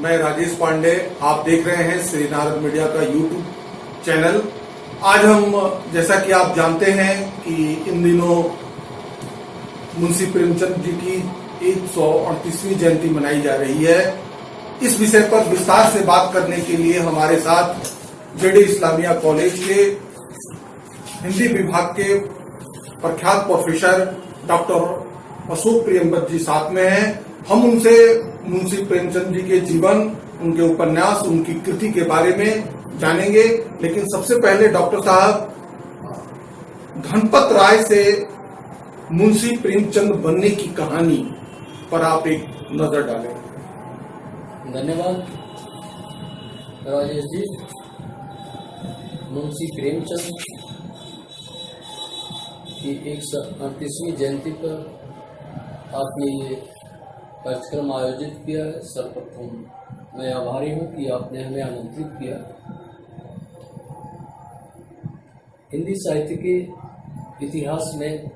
मैं राजेश पांडे, आप देख रहे हैं श्री नारद मीडिया का यूट्यूब चैनल। आज हम, जैसा कि आप जानते हैं कि इन दिनों मुंशी प्रेमचंद जी की 138वीं जयंती मनाई जा रही है। इस विषय पर विस्तार से बात करने के लिए हमारे साथ जेडी इस्लामिया कॉलेज के हिंदी विभाग के प्रख्यात प्रोफेसर डॉक्टर अशोक प्रियंवत जी साथ में हैं। हम उनसे मुंशी प्रेमचंद जी के जीवन, उनके उपन्यास, उनकी कृति के बारे में जानेंगे। लेकिन सबसे पहले डॉक्टर साहब, धनपत राय से मुंशी प्रेमचंद बनने की कहानी पर आप एक नजर डालें। धन्यवाद राजेश जी। मुंशी प्रेमचंद की 138वीं जयंती पर आपने ये कार्यक्रम आयोजित किया है। सर्वप्रथम मैं आभारी हूँ कि आपने हमें आमंत्रित किया। हिंदी साहित्य के इतिहास में,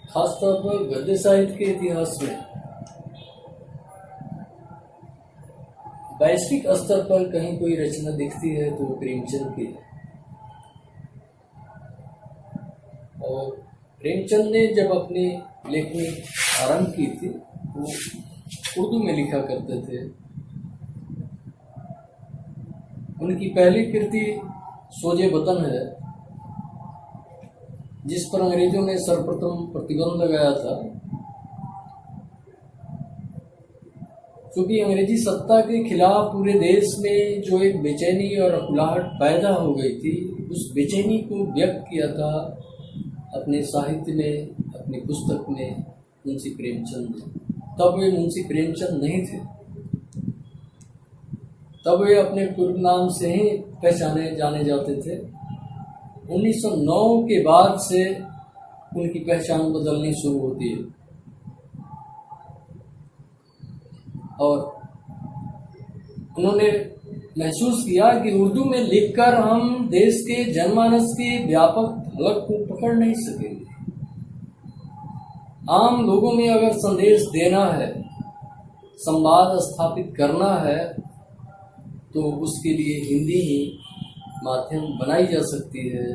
खासतौर पर गद्य साहित्य के इतिहास में, वैश्विक स्तर पर कहीं कोई रचना दिखती है तो प्रेमचंद की। और प्रेमचंद ने जब अपनी लेखनी आरंभ की थी तो उर्दू में लिखा करते थे। उनकी पहली कृति सोजे वतन है, जिस पर अंग्रेजों ने सर्वप्रथम प्रतिबंध लगाया था। क्योंकि अंग्रेजी सत्ता के खिलाफ पूरे देश में जो एक बेचैनी और अकुलाहट पैदा हो गई थी, उस बेचैनी को व्यक्त किया था अपने साहित्य में, अपनी पुस्तक में मुंशी प्रेमचंद ने। तब वे मुंशी प्रेमचंद नहीं थे, तब वे अपने पूर्व नाम से ही पहचाने जाने जाते थे। 1909 के बाद से उनकी पहचान बदलनी शुरू होती है और उन्होंने महसूस किया कि उर्दू में लिखकर हम देश के जनमानस के व्यापक झलक को पकड़ नहीं सकेंगे। आम लोगों में अगर संदेश देना है, संवाद स्थापित करना है, तो उसके लिए हिंदी ही माध्यम बनाई जा सकती है।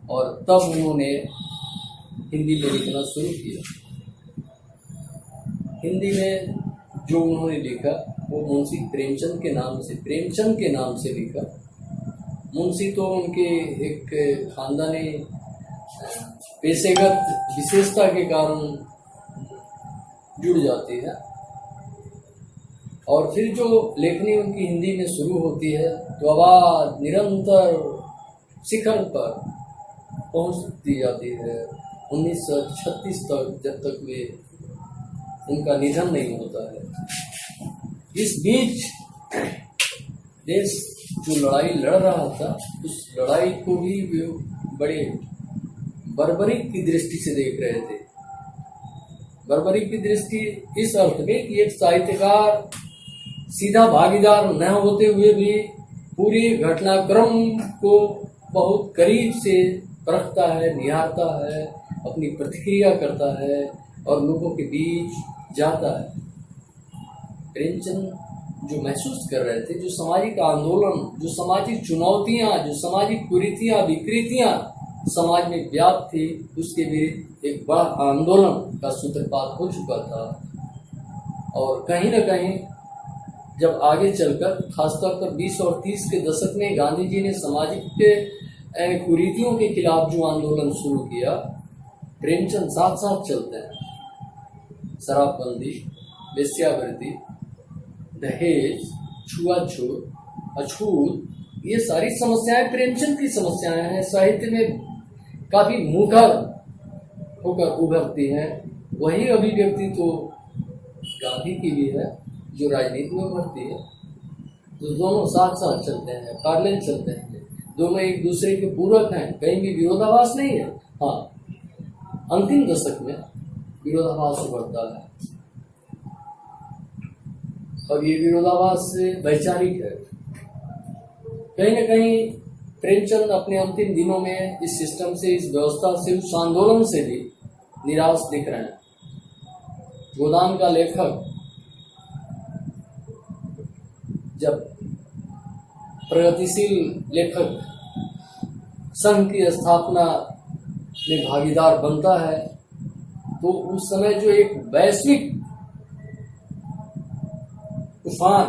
और तब उन्होंने हिंदी में लिखना शुरू किया। हिंदी में जो उन्होंने लिखा वो मुंशी प्रेमचंद के नाम से, प्रेमचंद के नाम से लिखा। मुंशी तो उनके एक खानदानी पेशेगत विशेषता के कारण जुड़ जाती है। और फिर जो लेखनी उनकी हिंदी में शुरू होती है तो आवाज़ निरंतर शिखर पर पहुंचती जाती है 1936 तक, जब तक वे उनका निधन नहीं होता है। इस बीच देश जो लड़ाई लड़ रहा था, उस लड़ाई को भी वे बड़े बर्बरिक की दृष्टि से देख रहे थे। बर्बरिक की दृष्टि इस अर्थ में कि एक साहित्यकार सीधा भागीदार न होते हुए भी पूरी घटनाक्रम को बहुत करीब से परखता है, निहारता है, अपनी प्रतिक्रिया करता है और लोगों के बीच जाता है। प्रेमचंद जो महसूस कर रहे थे, जो सामाजिक आंदोलन, जो सामाजिक चुनौतियां, जो सामाजिक कुरीतियां, विकृतियां समाज में व्याप्त थी, उसके विरुद्ध एक बड़ा आंदोलन का सूत्रपात हो चुका था। और कहीं न कहीं जब आगे चलकर, खासतौर पर 20 और 30 के दशक में गांधी जी ने सामाजिक कुरीतियों के खिलाफ जो आंदोलन शुरू किया, प्रेमचंद साथ साथ चलते हैं। शराबबंदी, वेश्यावृत्ति, दहेज, छुआछूत, अछूत, ये सारी समस्याएं प्रेमचंद की समस्याएं हैं। साहित्य में काफी मुखर होकर उभरती हैं। वही अभिव्यक्ति तो गांधी की भी है, जो राजनीति में उभरती है। तो दोनों साथ साथ चलते हैं, पैरेलल चलते हैं, दोनों एक दूसरे के पूरक हैं, कहीं भी विरोधाभास नहीं है। हाँ, अंतिम दशक में विरोधाभास उभरता है और ये विरोधाभास वैचारिक है। कहीं न कहीं प्रेमचंद अपने अंतिम दिनों में इस सिस्टम से, इस व्यवस्था से, उस आंदोलन से भी निराश दिख रहे हैं। गोदान का लेखक जब प्रगतिशील लेखक संघ की स्थापना में भागीदार बनता है, तो उस समय जो एक वैश्विक तूफान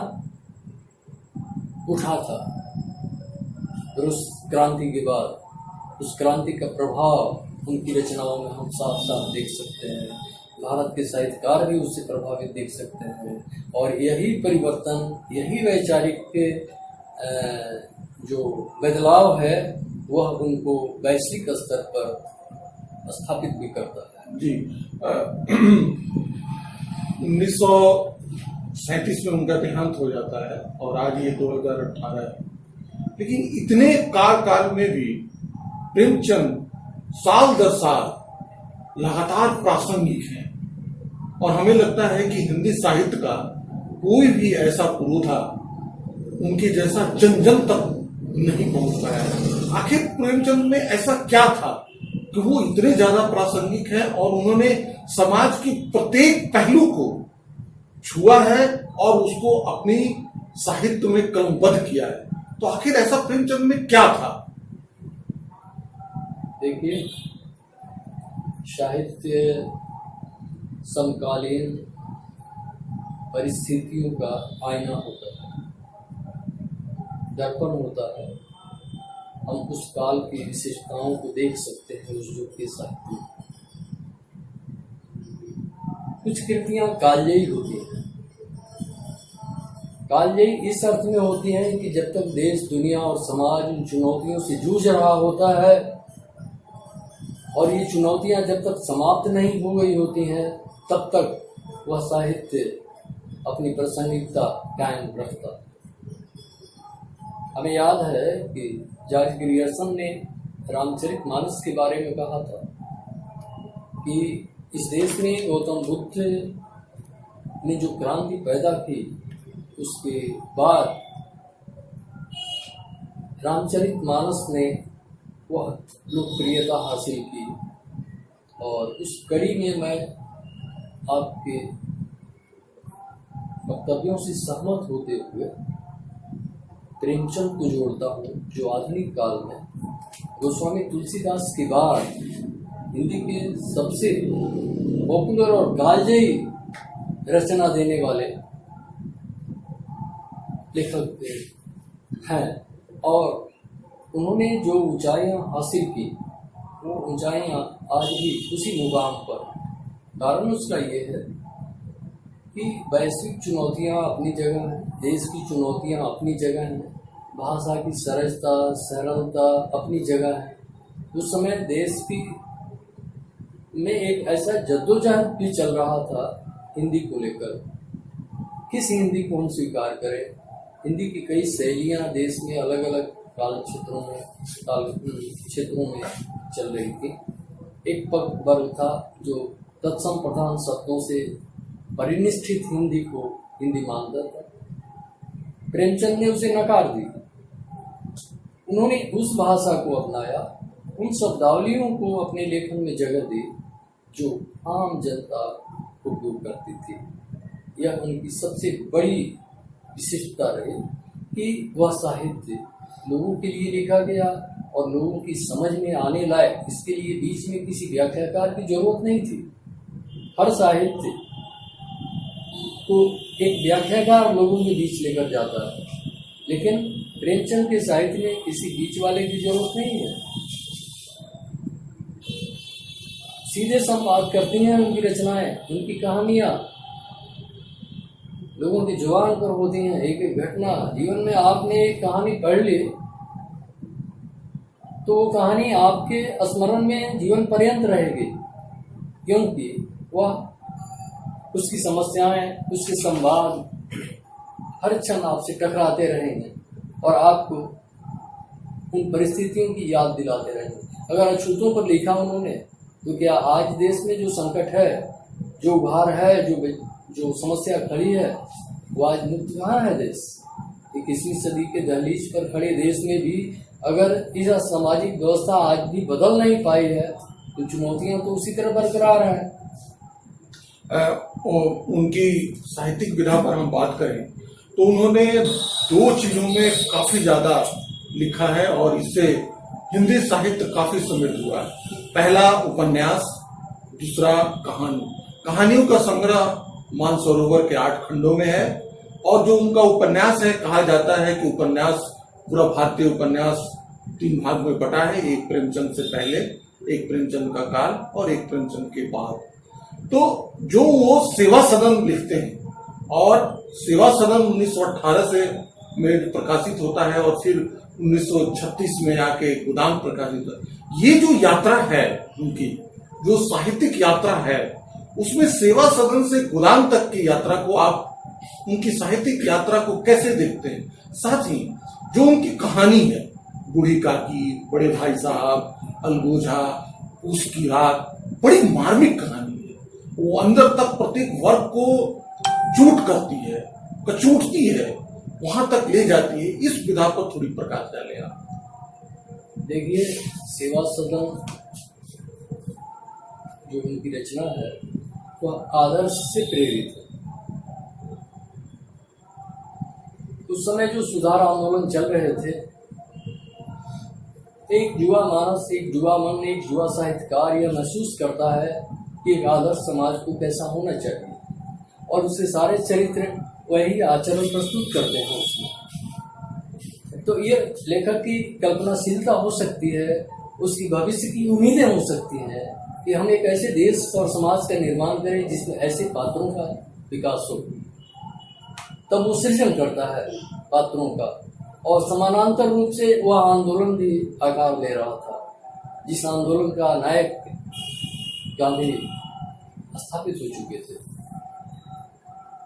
उठा था रूस क्रांति के बाद, उस क्रांति का प्रभाव उनकी रचनाओं में हम साफ साफ देख सकते हैं। भारत के साहित्यकार भी उससे प्रभावित देख सकते हैं, और यही परिवर्तन, यही वैचारिक जो बदलाव है वह उनको वैश्विक स्तर पर स्थापित भी करता है। जी 1937 में उनका देहांत हो जाता है और आज ये 2018 है, लेकिन इतने काल में भी प्रेमचंद साल दर साल लगातार प्रासंगिक हैं, और हमें लगता है कि हिंदी साहित्य का कोई भी ऐसा पुरोधा उनके जैसा जन जन तक नहीं पहुंच पाया है। आखिर प्रेमचंद में ऐसा क्या था कि वो इतने ज्यादा प्रासंगिक हैं और उन्होंने समाज की प्रत्येक पहलू को छुआ है और उसको अपनी साहित्य में कलमबद्ध किया है? तो आखिर ऐसा प्रेमचंद में क्या था? देखिए, साहित्य समकालीन परिस्थितियों का आईना होता है, दर्पण होता है। हम उस काल की विशेषताओं को देख सकते हैं उस युग के साहित्य में। कुछ कृतियां कालजयी होती हैं। कालजयी इस अर्थ में होती हैं कि जब तक देश, दुनिया और समाज उन चुनौतियों से जूझ रहा होता है, और ये चुनौतियां जब तक समाप्त नहीं हो गई होती हैं, तब तक वह साहित्य अपनी प्रासंगिकता कायम रखता है। हमें याद है कि जॉर्ज ग्रियर्सन ने रामचरितमानस के बारे में कहा था कि इस देश में गौतम बुद्ध ने जो क्रांति पैदा की, उसके बाद रामचरितमानस ने वह लोकप्रियता हासिल की। और उस कड़ी में मैं आपके वक्तव्यों से सहमत होते हुए प्रेमचंद को जोड़ता हूँ, जो आधुनिक काल में गोस्वामी तुलसीदास के बाद हिंदी के सबसे पॉपुलर और कालजयी रचना देने वाले लेखक हैं। और उन्होंने जो ऊंचाइयां हासिल की, वो ऊंचाइयां आज भी उसी मुकाम पर। कारण उसका ये है कि वैश्विक चुनौतियां अपनी जगह हैं, देश की चुनौतियां अपनी जगह हैं, भाषा की सहजता, सरलता अपनी जगह है। उस समय देश की में एक ऐसा जद्दोजहद भी चल रहा था हिंदी को लेकर। किस हिंदी को हम स्वीकार करें? हिंदी की कई शैलियां देश में अलग अलग काल क्षेत्रों में चल रही थी। एक पग वर्ग था जो तत्सम प्रधान शब्दों से परिनिष्ठित हिंदी को हिंदी मानता था। प्रेमचंद ने उसे नकार दी। उन्होंने उस भाषा को अपनाया, उन शब्दावलियों को अपने लेखन में जगह दी जो आम जनता उपयोग करती थी। यह उनकी सबसे बड़ी विशिष्टता रही कि वह साहित्य लोगों के लिए लिखा गया और लोगों की समझ में आने लायक। इसके लिए बीच में किसी व्याख्याकार की जरूरत नहीं थी। हर साहित्य को एक व्याख्याकार लोगों के बीच लेकर जाता है, लेकिन प्रेमचंद के साहित्य में किसी बीच वाले की जरूरत नहीं है। सीधे संवाद करती हैं उनकी रचनाएं, उनकी कहानियां लोगों की जुबान पर होती हैं। एक एक घटना जीवन में आपने एक कहानी पढ़ ली तो वो कहानी आपके स्मरण में जीवन पर्यंत रहेगी, क्योंकि वह उसकी समस्याएं, उसके संवाद हर क्षण आपसे टकराते रहेंगे और आपको उन परिस्थितियों की याद दिलाते रहेंगे। अगर अछूतों पर लिखा उन्होंने, तो क्या आज देश में जो संकट है, जो उभार है, जो समस्या खड़ी है, वो आज मुक्त कहाँ है देश? 21वीं सदी के दहलीज पर खड़े देश में भी अगर इस सामाजिक व्यवस्था आज भी बदल नहीं पाई है, तो चुनौतियां तो उसी तरह बरकरार हैं। उनकी साहित्यिक विधा पर हम बात करें तो उन्होंने दो चीजों में काफी ज्यादा लिखा है और इससे हिंदी साहित्य काफी समृद्ध हुआ है। पहला उपन्यास, दूसरा कहानी। कहानियों का संग्रह मानसरोवर के 8 खंडों में है और जो उनका उपन्यास है, कहा जाता है कि उपन्यास, पूरा भारतीय उपन्यास 3 भाग में बटा है, एक प्रेमचंद से पहले, एक प्रेमचंद का काल और एक प्रेमचंद के बाद। तो जो वो सेवा सदन लिखते हैं और सेवा सदन 1918 से में प्रकाशित होता है और फिर 1936 में आके गोदान प्रकाशित होता है। ये जो यात्रा है उनकी, जो साहित्यिक यात्रा है, उसमें सेवा सदन से गोदान तक की यात्रा को आप, उनकी साहित्यिक यात्रा को कैसे देखते हैं? साथ ही जो उनकी कहानी है, बूढ़ी काकी, बड़े भाई साहब, अलगोजा, उसकी रात, बड़ी मार्मिक कहानी है। वो अंदर तक प्रत्येक वर्ग को चूट करती है, कचूटती है, वहां तक ले जाती है। इस विधा पर थोड़ी प्रकाश डालें आप। देखिए, सेवा सदन जो उनकी रचना है वह आदर्श से प्रेरित है। उस समय जो सुधार आंदोलन चल रहे थे, एक युवा मानस, एक युवा मन, एक युवा साहित्यकार यह महसूस करता है कि एक आदर्श समाज को कैसा होना चाहिए और उससे सारे चरित्र वही आचरण प्रस्तुत करते हैं उसमें। तो ये लेखक की कल्पनाशीलता हो सकती है, उसकी भविष्य की उम्मीदें हो सकती हैं कि हम एक ऐसे देश और समाज का निर्माण करें जिसमें ऐसे पात्रों का विकास हो। तब वो सृजन करता है पात्रों का, और समानांतर रूप से वह आंदोलन भी आकार ले रहा था, जिस आंदोलन का नायक गांधी स्थापित हो चुके थे।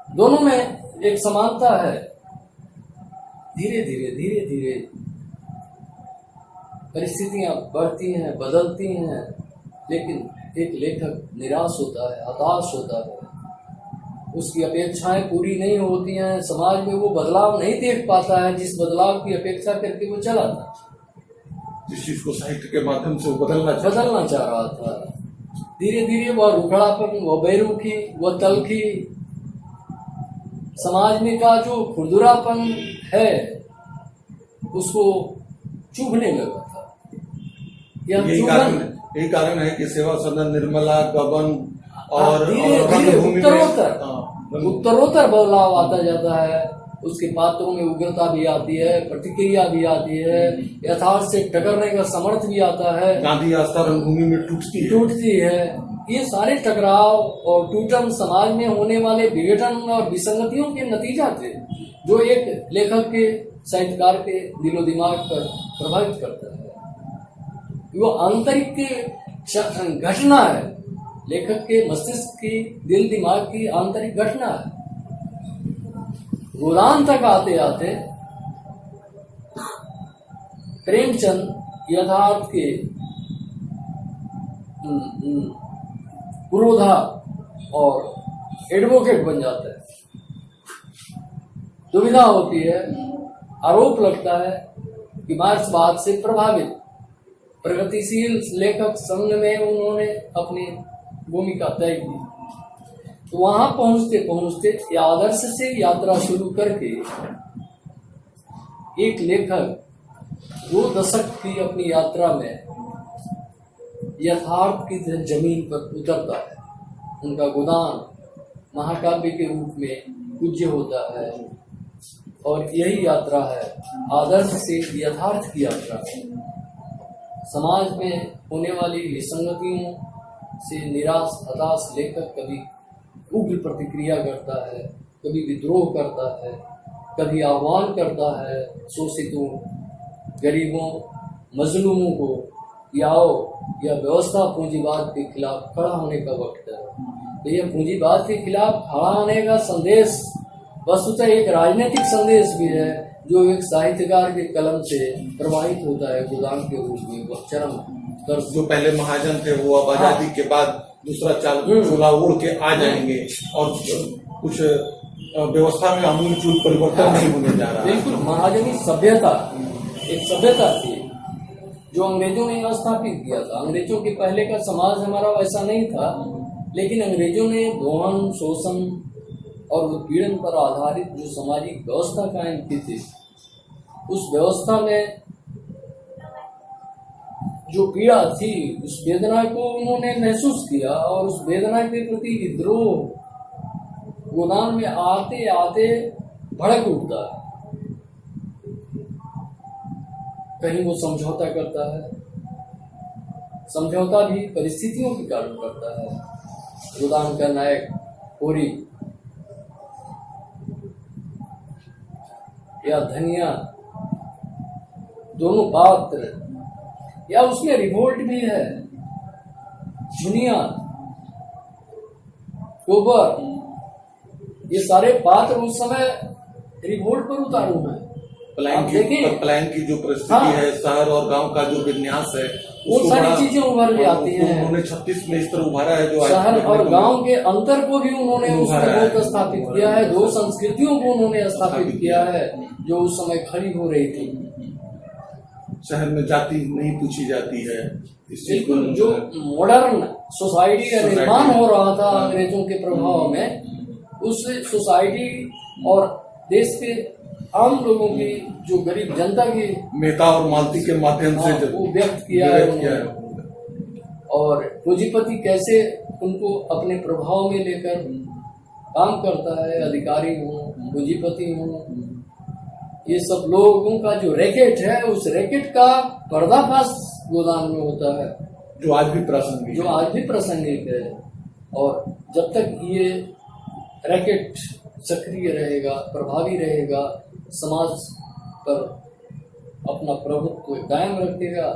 दोनों में एक समानता है। धीरे धीरे परिस्थितियां बढ़ती हैं, बदलती हैं, लेकिन एक लेखक निराश होता है, हताश होता है, उसकी अपेक्षाएं पूरी नहीं होती हैं, समाज में वो बदलाव नहीं देख पाता है जिस बदलाव की अपेक्षा करके वो चला था, जिस चीज को साहित्य के माध्यम से वो बदलना चाह रहा था। धीरे धीरे वह रुखड़ापन, वह बेरुखी, वह तलखी, समाज में का जो खुरदुरापन है उसको चुभने लगा था। यही कारण है कि सेवा सदन, निर्मला, गबन और उत्तरोत्तर बदलाव आता जाता है। उसके पात्रों में उग्रता भी आती है, प्रतिक्रिया भी आती है, यथार्थ से टकरने का समर्थ भी आता है। गांधी आस्था रंगभूमि में टूटती है। ये सारे टकराव और टूटन समाज में होने वाले विघटन और विसंगतियों के नतीजा थे, जो एक लेखक के, साहित्यकार के दिलो दिमाग पर प्रभावित करता है। वो आंतरिक की घटना है, लेखक के मस्तिष्क की, दिल दिमाग की आंतरिक घटना है। गोदान तक आते आते प्रेमचंद यथार्थ के पुरोधा और एडवोकेट बन जाता है। दुविधा होती है, आरोप लगता है कि मार्क्सवाद से प्रभावित प्रगतिशील लेखक संघ में उन्होंने अपनी भूमिका तय की। तो वहां पहुंचते पहुंचते आदर्श से यात्रा शुरू करके एक लेखक 2 दशक की अपनी यात्रा में यथार्थ की जमीन पर उतरता है। उनका गोदान महाकाव्य के रूप में पूज्य होता है और यही यात्रा है आदर्श से यथार्थ की यात्रा। समाज में होने वाली विसंगतियों से निराश हताश लेखक कभी उग्र प्रतिक्रिया करता है, कभी विद्रोह करता है, कभी आह्वान करता है शोषितों, गरीबों, मजलूमों को आओ, यह व्यवस्था पूंजीवाद के खिलाफ खड़ा होने का वक्त है। तो यह पूंजीवाद के खिलाफ खड़ा होने का संदेश वस्तुतः एक राजनीतिक संदेश भी है, जो एक साहित्यकार के कलम से प्रवाहित होता है गोदान के रूप में। वह चरम दर्द, जो पहले महाजन थे वो अब आजादी के बाद दूसरा चूल्हा उड़ के आ जाएंगे और कुछ व्यवस्था में आमूल परिवर्तन नहीं होने जा रहा। बिल्कुल, महाजनी सभ्यता एक सभ्यता थी जो अंग्रेजों ने स्थापित किया था। अंग्रेजों के पहले का समाज हमारा वैसा नहीं था, लेकिन अंग्रेजों ने दोहन, शोषण और उत्पीड़न पर आधारित जो सामाजिक व्यवस्था कायम की थी, उस व्यवस्था में जो पीड़ा थी, उस वेदना को उन्होंने महसूस किया और उस वेदना के प्रति विद्रोह गोदान में आते आते भड़क उठता है। कहीं वो समझौता करता है, समझौता भी परिस्थितियों के कारण करता है। गोदान का नायक कोरी या धनिया, दोनों पात्र, या उसमें रिवोल्ट भी है, जुनिया, कोबर, ये सारे पात्र उस समय रिवोल्ट पर उतारू हैं। पलायन की जो परिस्थिति हाँ, है, शहर और गांव का जो विन्यास है, वो सारी चीजें उभर के आती हैं। उन्होंने 36 में इस तरह उभारा है जो शहर और गांव के अंतर को भी उन्होंने उसमें बहुत स्थापित किया है। दो संस्कृतियों को उन्होंने स्थापित किया है जो उस समय खड़ी हो रही थी। शहर में जाति नहीं पूछी जाती है, इस चीज को बिल्कुल, जो मॉडर्न सोसाइटी का निर्माण हो रहा था अंग्रेजों के प्रभाव में, उस सोसाइटी और देश के आम लोगों की, जो गरीब जनता की, मेहता और मालती के माध्यम से वो व्यक्त किया है उन्होंने। और पूंजीपति कैसे उनको अपने प्रभाव में लेकर काम करता है, अधिकारी हो, पूंजीपति हो, ये सब लोगों का जो रैकेट है, उस रैकेट का पर्दाफाश गोदान में होता है, जो आज भी प्रासंगिक है। और जब तक ये रैकेट सक्रिय रहेगा, प्रभावी रहेगा, समाज पर अपना प्रभुत्व कायम रखेगा,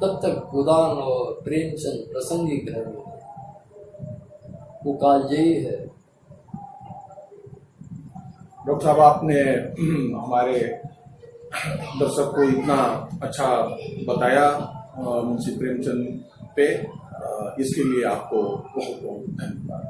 तब तक गोदान और प्रेमचंद प्रासंगिक रहेंगे। वो कालजयी है। डॉक्टर साहब, आपने हमारे दर्शक को इतना अच्छा बताया मुंशी प्रेमचंद पे, इसके लिए आपको बहुत बहुत धन्यवाद।